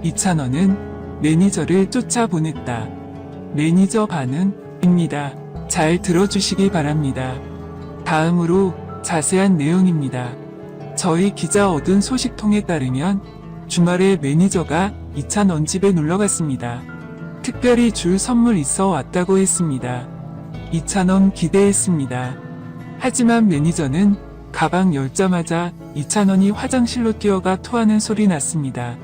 이찬원은 매니저를 쫓아보냈다. 매니저 반응입니다. 잘 들어주시기 바랍니다. 다음으로 자세한 내용입니다. 저희 기자 얻은 소식통에 따르면 주말에 매니저가 이찬원 집에 놀러갔습니다. 특별히 줄 선물 있어 왔다고 했습니다. 이찬원 기대했습니다. 하지만 매니저는 가방 열자마자 이찬원이 화장실로 뛰어가 토하는 소리 났습니다.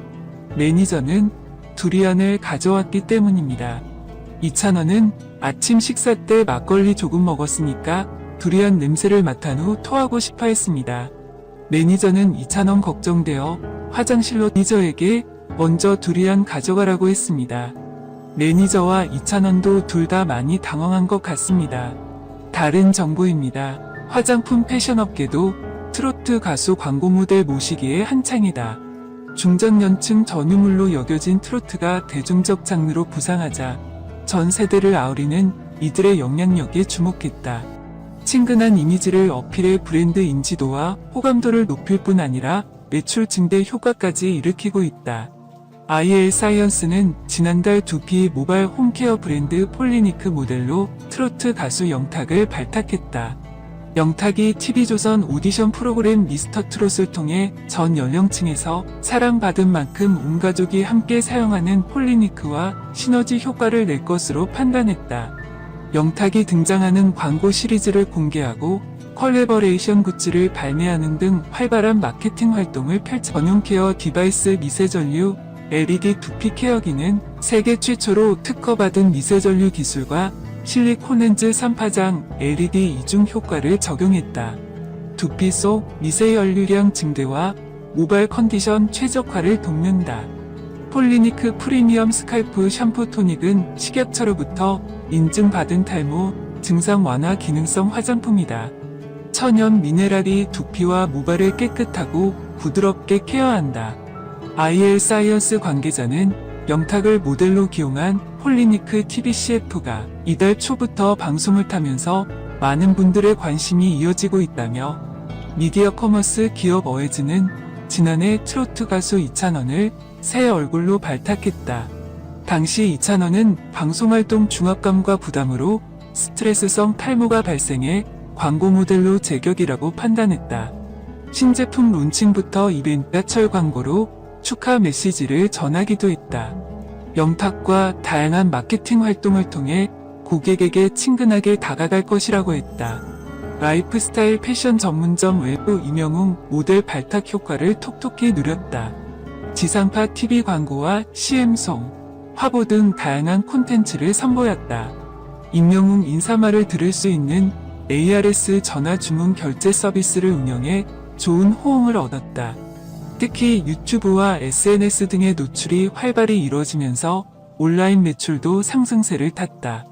매니저는 두리안을 가져왔기 때문입니다. 이찬원은 아침 식사 때 막걸리 조금 먹었으니까 두리안 냄새를 맡은 후 토하고 싶어 했습니다. 매니저는 이찬원 걱정되어 화장실로 매니저에게 먼저 두리안 가져가라고 했습니다. 매니저와 이찬원도 둘 다 많이 당황한 것 같습니다. 다른 정보입니다. 화장품 패션업계도 트로트 가수 광고 모델 모시기에 한창이다. 중장년층 전유물로 여겨진 트로트가 대중적 장르로 부상하자 전 세대를 아우르는 이들의 영향력에 주목했다. 친근한 이미지를 어필해 브랜드 인지도와 호감도를 높일 뿐 아니라 매출 증대 효과까지 일으키고 있다. IL 사이언스는 지난달 두피 모바일 홈케어 브랜드 폴리니크 모델로 트로트 가수 영탁을 발탁했다. 영탁이 TV조선 오디션 프로그램 미스터 트롯을 통해 전 연령층에서 사랑받은 만큼 온 가족이 함께 사용하는 폴리니크와 시너지 효과를 낼 것으로 판단했다. 영탁이 등장하는 광고 시리즈를 공개하고 컬래버레이션 굿즈를 발매하는 등 활발한 마케팅 활동을 펼쳐 전용 케어 디바이스 미세전류 LED 두피 케어기는 세계 최초로 특허받은 미세전류 기술과 실리콘 렌즈 3파장 LED 이중 효과를 적용했다. 두피 속 미세연류량 증대와 모발 컨디션 최적화를 돕는다. 폴리니크 프리미엄 스칼프 샴푸 토닉은 식약처로부터 인증받은 탈모 증상 완화 기능성 화장품이다. 천연 미네랄이 두피와 모발을 깨끗하고 부드럽게 케어한다. IL 사이언스 관계자는 영탁을 모델로 기용한 폴리니크 TV CF가 이달 초부터 방송을 타면서 많은 분들의 관심이 이어지고 있다며 미디어 커머스 기업 어웨즈는 지난해 트로트 가수 이찬원을 새 얼굴로 발탁했다. 당시 이찬원은 방송활동 중압감과 부담으로 스트레스성 탈모가 발생해 광고 모델로 제격이라고 판단했다. 신제품 론칭부터 이벤트철 광고로 축하 메시지를 전하기도 했다. 영탁과 다양한 마케팅 활동을 통해 고객에게 친근하게 다가갈 것이라고 했다. 라이프스타일 패션 전문점 외부 임영웅 모델 발탁 효과를 톡톡히 누렸다. 지상파 TV 광고와 CM송, 화보 등 다양한 콘텐츠를 선보였다. 임영웅 인사말을 들을 수 있는 ARS 전화 주문 결제 서비스를 운영해 좋은 호응을 얻었다. 특히 유튜브와 SNS 등의 노출이 활발히 이루어지면서 온라인 매출도 상승세를 탔다.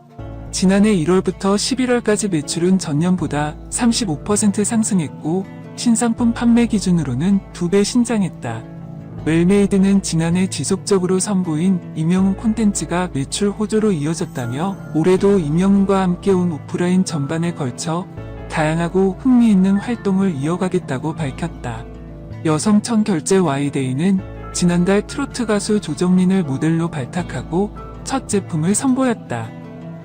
지난해 1월부터 11월까지 매출은 전년보다 35% 상승했고 신상품 판매 기준으로는 2배 신장했다. 웰메이드는 지난해 지속적으로 선보인 임영웅 콘텐츠가 매출 호조로 이어졌다며 올해도 임영웅과 함께 온 오프라인 전반에 걸쳐 다양하고 흥미있는 활동을 이어가겠다고 밝혔다. 여성청 결제 와이데이는 지난달 트로트 가수 조정민을 모델로 발탁하고 첫 제품을 선보였다.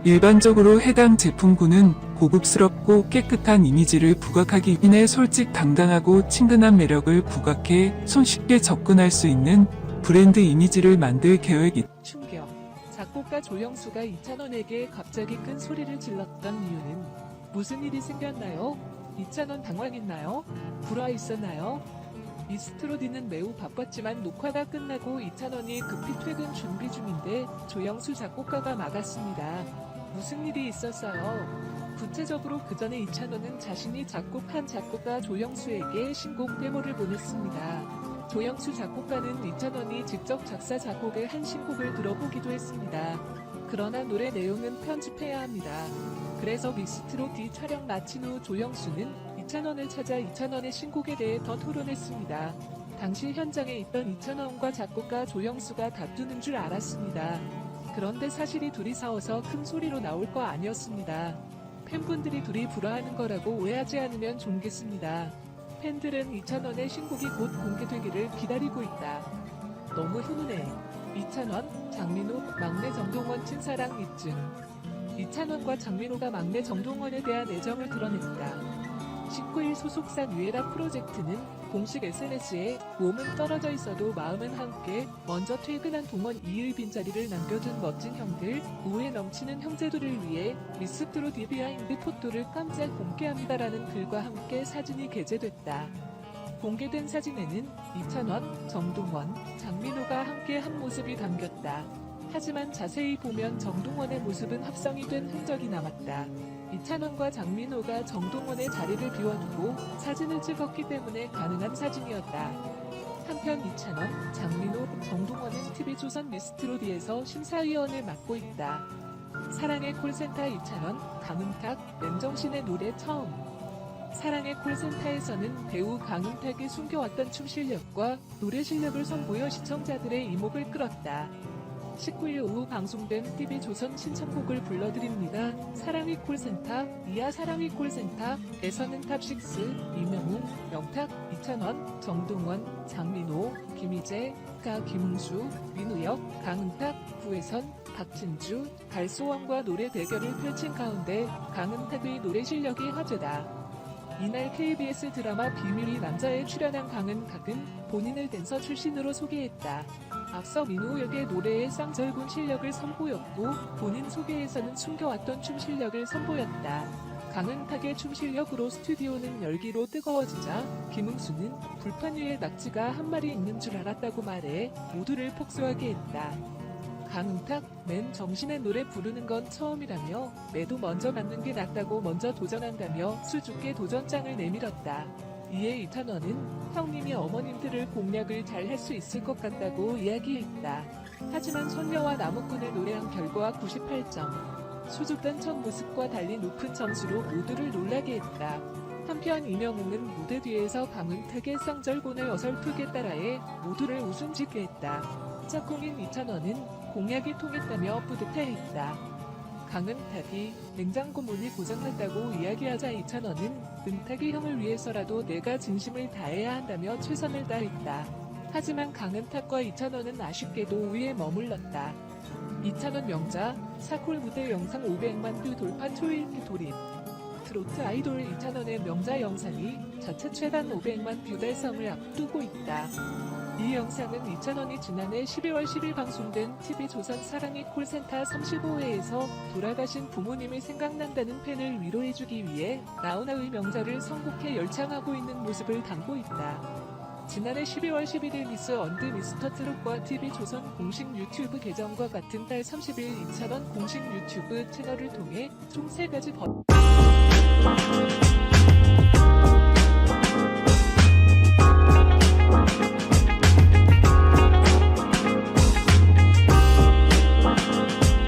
일반적으로 해당 제품군은 고급스럽고 깨끗한 이미지를 부각하기 위해 솔직당당하고 친근한 매력을 부각해 손쉽게 접근할 수 있는 브랜드 이미지를 만들 계획이다. 충격. 작곡가 조영수가 이찬원에게 갑자기 큰 소리를 질렀던 이유는 무슨 일이 생겼나요? 이찬원 당황했나요? 불화 있었나요? 미스트롯이는 매우 바빴지만 녹화가 끝나고 이찬원이 급히 퇴근 준비 중인데 조영수 작곡가가 막았습니다. 무슨 일이 있었어요? 구체적으로 그 전에 이찬원은 자신이 작곡한 작곡가 조영수에게 신곡 데모를 보냈습니다. 조영수 작곡가는 이찬원이 직접 작사 작곡을 한 신곡을 들어보기도 했습니다. 그러나 노래 내용은 편집해야 합니다. 그래서 미스트롯 D 촬영 마친 후 조영수는 이찬원을 찾아 이찬원의 신곡에 대해 더 토론했습니다. 당시 현장에 있던 이찬원과 작곡가 조영수가 다투는 줄 알았습니다. 그런데 사실이 둘이 싸워서 큰 소리로 나올 거 아니었습니다. 팬분들이 둘이 불화하는 거라고 오해하지 않으면 좋겠습니다. 팬들은 이찬원의 신곡이 곧 공개되기를 기다리고 있다. 너무 훈훈해. 이찬원, 장민호, 막내 정동원 친사랑 입증. 이찬원과 장민호가 막내 정동원에 대한 애정을 드러냈다. 19일 소속사 뉴에라 프로젝트는 공식 SNS에 몸은 떨어져 있어도 마음은 함께 먼저 퇴근한 동원 이의 빈자리를 남겨둔 멋진 형들, 우애 넘치는 형제들을 위해 미스트로 디비하인드 포토를 깜짝 공개합니다라는 글과 함께 사진이 게재됐다. 공개된 사진에는 이찬원, 정동원, 장민호가 함께 한 모습이 담겼다. 하지만 자세히 보면 정동원의 모습은 합성이 된 흔적이 남았다. 이찬원과 장민호가 정동원의 자리를 비워두고 사진을 찍었기 때문에 가능한 사진이었다. 한편 이찬원, 장민호, 정동원은 TV조선 미스트롯에서 심사위원을 맡고 있다. 사랑의 콜센터 이찬원, 강은탁, 맨정신의 노래 처음. 사랑의 콜센터에서는 배우 강은탁이 숨겨왔던 춤 실력과 노래 실력을 선보여 시청자들의 이목을 끌었다. 19일 오후 방송된 TV조선 신청곡을 불러드립니다. 사랑의 콜센터, 이하 사랑의 콜센터에서는 탑6, 이명웅, 명탁, 이찬원, 정동원, 장민호, 김희재, 김웅수, 민우혁, 강은탁, 구혜선, 박진주, 발소원과 노래 대결을 펼친 가운데 강은탁의 노래 실력이 화제다. 이날 KBS 드라마 비밀이 남자에 출연한 강은탁은 본인을 댄서 출신으로 소개했다. 앞서 민호 역의 노래에 쌍절곤 실력을 선보였고 본인 소개에서는 숨겨왔던 춤 실력을 선보였다. 강은탁의 춤 실력으로 스튜디오는 열기로 뜨거워지자 김웅수는 불판 위에 낙지가 한 마리 있는 줄 알았다고 말해 모두를 폭소하게 했다. 강은탁, 맨 정신의 노래 부르는 건 처음이라며 매도 먼저 맞는 게 낫다고 먼저 도전한다며 수줍게 도전장을 내밀었다. 이에 이찬원은 형님이 어머님들을 공략을 잘 할 수 있을 것 같다고 이야기했다. 하지만 손녀와 나무꾼을 노래한 결과 98점. 수줍던 첫 모습과 달리 높은 점수로 모두를 놀라게 했다. 한편 이명웅은 무대 뒤에서 강은탁의 쌍절곤을 어설프게 따라해 모두를 웃음짓게 했다. 짝꿍인 이찬원은 공약이 통했다며 뿌듯해했다. 강은탁이 냉장고 문이 고장났다고 이야기하자 이찬원은 은탁이 형을 위해서라도 내가 진심을 다해야 한다며 최선을 다했다. 하지만 강은탁과 이찬원은 아쉽게도 5위에 머물렀다. 이찬원 명자, 사콜 무대 영상 500만 뷰 돌파 초일기 돌입. 트로트 아이돌 이찬원의 명자 영상이 자체 최단 500만 뷰 달성을 앞두고 있다. 이 영상은 이찬원이 지난해 12월 10일 방송된 TV조선 사랑의 콜센터 35회에서 돌아가신 부모님이 생각난다는 팬을 위로해주기 위해 나훈아의 명자를 선곡해 열창하고 있는 모습을 담고 있다. 지난해 12월 11일 미스 언드 미스터트롯과 TV조선 공식 유튜브 계정과 같은 달 30일 이찬원 공식 유튜브 채널을 통해 총 3가지